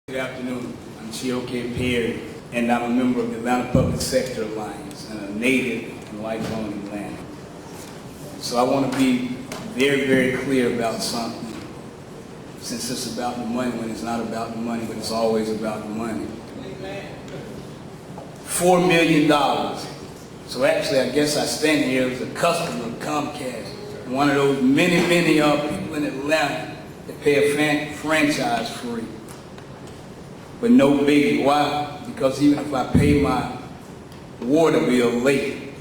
Good afternoon. I'm Chioke Perry, and I'm a member of the Atlanta Public Sector Alliance and a native and lifelong Atlanta. So I want to be very, very clear about something, since it's about the money when it's not about the money, but it's always about the money. $4 million. So actually, I guess I stand here as a customer of Comcast, one of those many people in Atlanta that pay a franchise free. But no biggie. Why? Because even if I pay my water bill late,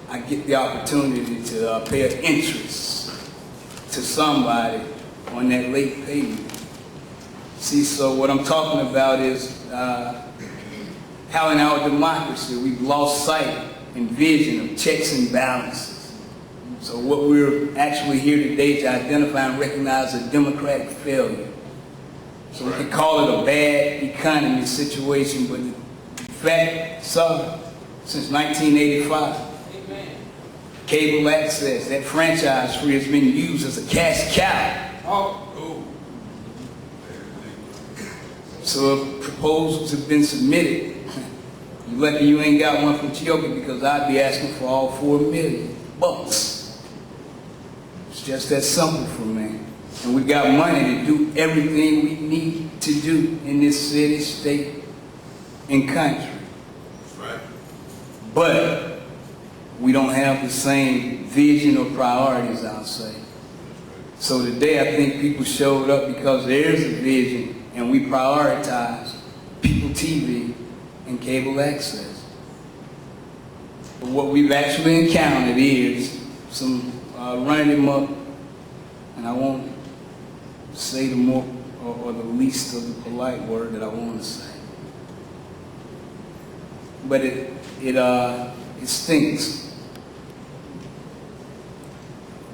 I get the opportunity to pay an interest to somebody on that late payment. See, so what I'm talking about is how in our democracy we've lost sight and vision of checks and balances. So what we're actually here today to identify and recognize a democratic failure. So we can call it a bad economy situation, but in fact, so since 1985, cable access, that franchise free, has been used as a cash cow. So proposals have been submitted. You're lucky you ain't got one from Chioke, because I'd be asking for all $4 million bucks. It's just that simple for me. And we got money to do everything we need to do in this city, state, and country. Right. But we don't have the same vision or priorities, I'll say. So today I think people showed up because there is a vision, and we prioritize people TV and cable access. But what we've actually encountered is some running them up, and I won't say the more or the least of the polite word that I want to say. But it stinks.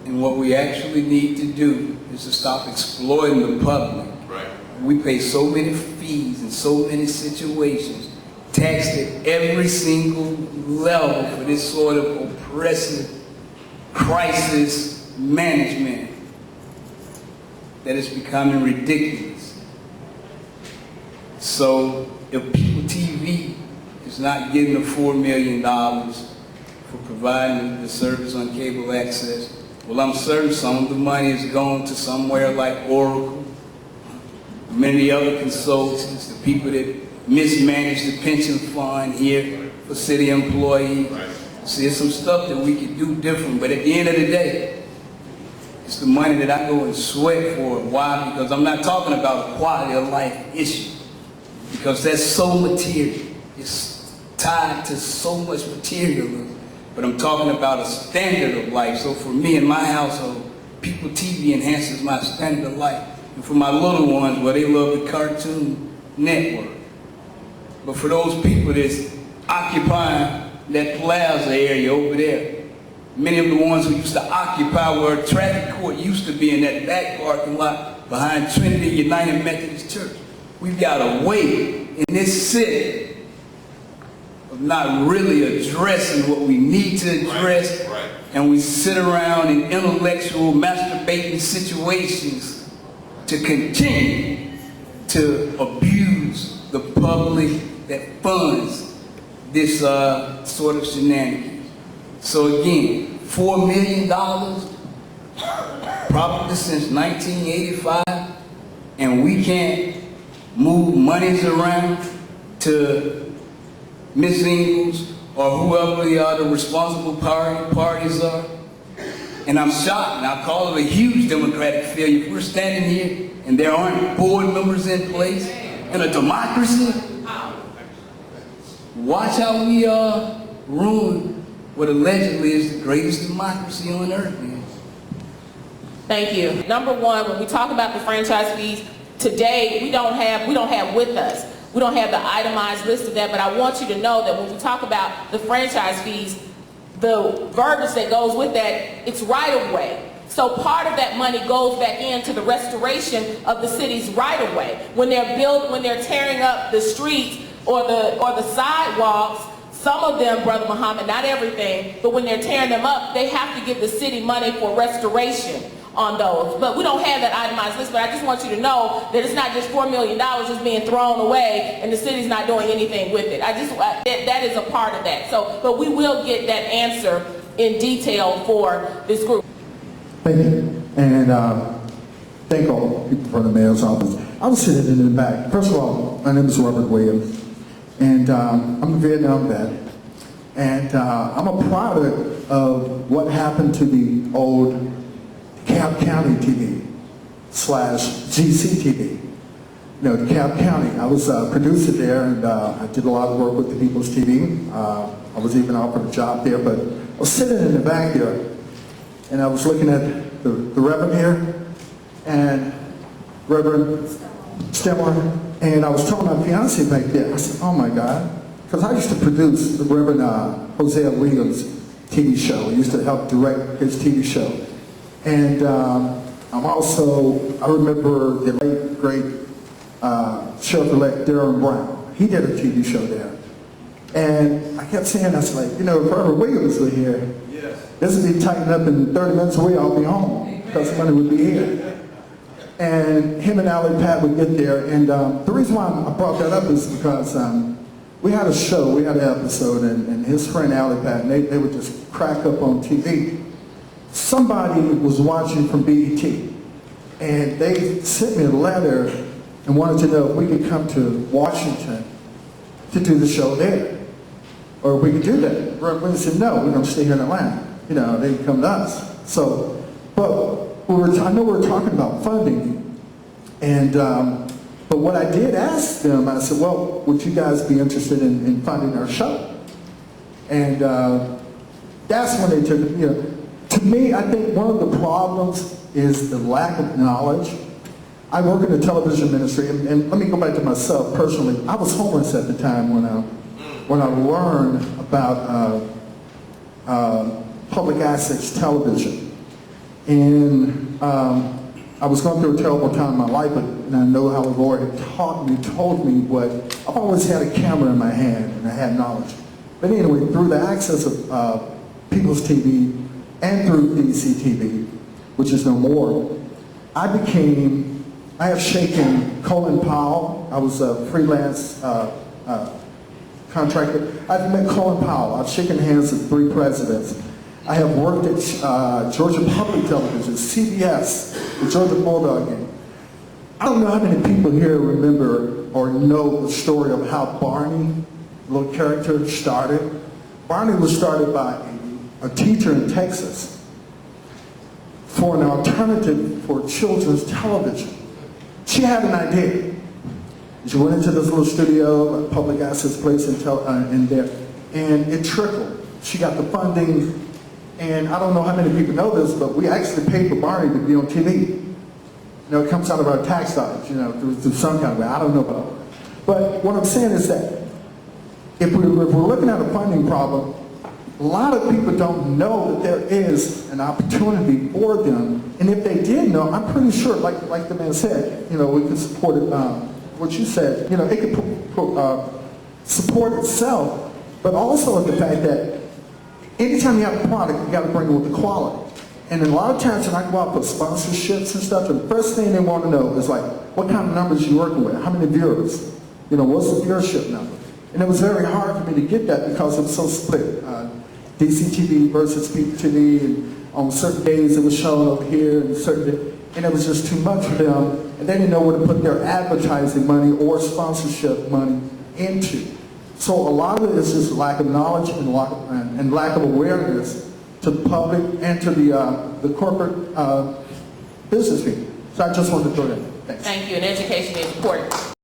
And what we actually need to do is to stop exploiting the public. Right. We pay so many fees in so many situations, taxed at every single level for this sort of oppressive crisis management, that is becoming ridiculous. So if People TV is not getting the $4 million for providing the service on cable access, well, I'm certain some of the money is going to somewhere like Oracle, many other consultants, the people that mismanage the pension fund here for city employees. See, there's some stuff that we could do different, but at the end of the day, it's the money that I go and sweat for. Why? Because I'm not talking about a quality of life issue, because that's so material. It's tied to so much materialism. But I'm talking about a standard of life. So for me and my household, People TV enhances my standard of life. And for my little ones, well, they love the Cartoon Network. But for those people that's occupying that plaza area over there, many of the ones who used to occupy where a traffic court used to be in that back parking lot behind Trinity United Methodist Church. We've got a way in this city of not really addressing what we need to address, and we sit around in intellectual masturbating situations to continue to abuse the public that funds this sort of shenanigans. So again, $4 million, probably since 1985, and we can't move monies around to Miss Engle's or whoever the responsible parties are. And I'm shocked, and I call it a huge democratic failure. If we're standing here and there aren't board members in place in a democracy, watch how we ruin what allegedly is the greatest democracy on earth, man. Thank you. Number one, when we talk about the franchise fees, today we don't have with us. We don't have the itemized list of that, but I want you to know that when we talk about the franchise fees, the verbiage that goes with that, it's right of way. So part of that money goes back into the restoration of the city's right of way. When they're tearing up the streets or the sidewalks, some of them, Brother Muhammad, not everything, but when they're tearing them up, they have to give the city money for restoration. on those. But we don't have that itemized list, but I just want you to know that it's not just $4 million just being thrown away and the city's not doing anything with it. That is a part of that. So, but we will get that answer in detail for this group. Thank you. And thank all the people from the mayor's office. I was sitting in the back. First of all, my name is Robert Williams, and I'm a Vietnam vet. And I'm a product of what happened to the old DeKalb County TV / GC TV. You know, DeKalb County. I was a producer there, and I did a lot of work with the People's TV. I was even offered a job there, but I was sitting in the back there, and I was looking at the Reverend here, and Reverend Stemmer, and I was telling my fiance back there, I said, oh my God, because I used to produce the Reverend Hosea Williams TV show. I used to help direct his TV show. And I remember the late, great Sheriff-elect Darren Brown. He did a TV show there. And I kept saying, I was like, you know, if Reverend Williams were here, yes, this would be tightened up in 30 minutes away, I'll be home, because somebody would be here. And him and Allie Pat would get there. And the reason why I brought that up is because we had a show, we had an episode, and his friend Allie Pat, and they would just crack up on TV. Somebody was watching from BET, and they sent me a letter and wanted to know if we could come to Washington to do the show there, or if we could do that. We said, no, we're going to stay here in Atlanta. You know, they can come to us. So, but I know we were talking about funding, and but what I did ask them, I said, well, would you guys be interested in funding our show? And that's when they took it. You know, to me, I think one of the problems is the lack of knowledge. I work in the television ministry, and let me go back to myself personally. I was homeless at the time when I learned about public access television. And I was going through a terrible time in my life, and I know how the Lord had told me what, I've always had a camera in my hand, and I had knowledge. But anyway, through the access of People's TV and through DCTV, which is no more, I have shaken Colin Powell. I was a freelance contractor. I've met Colin Powell. I've shaken hands with 3 presidents. I have worked at Georgia Public Television, CBS, the Georgia Bulldog game. I don't know how many people here remember or know the story of how Barney, the little character, started. Barney was started by a teacher in Texas for an alternative for children's television. She had an idea. She went into this little studio, a public access place in there, and it trickled. She got the funding. And I don't know how many people know this, but we actually paid for Barney to be on TV. You know, it comes out of our tax dollars, you know, through some kind of way. I don't know about it. But what I'm saying is that if we're looking at a funding problem, a lot of people don't know that there is an opportunity for them. And if they did know, I'm pretty sure, like the man said, you know, we could support it, what you said, you know, it could support itself, but also the fact that anytime you have a product, you got to bring it with the quality. And a lot of times when I go out for sponsorships and stuff, the first thing they want to know is like, what kind of numbers you're working with? How many viewers? You know, what's the viewership number? And it was very hard for me to get that because it was so split. DCTV versus People TV, and on certain days it was shown over here, and and it was just too much for them. And they didn't know where to put their advertising money or sponsorship money into. So a lot of it is just lack of knowledge and lack of awareness to the public and to the corporate business people. So I just wanted to throw that in. Thanks. Thank you, and education is important.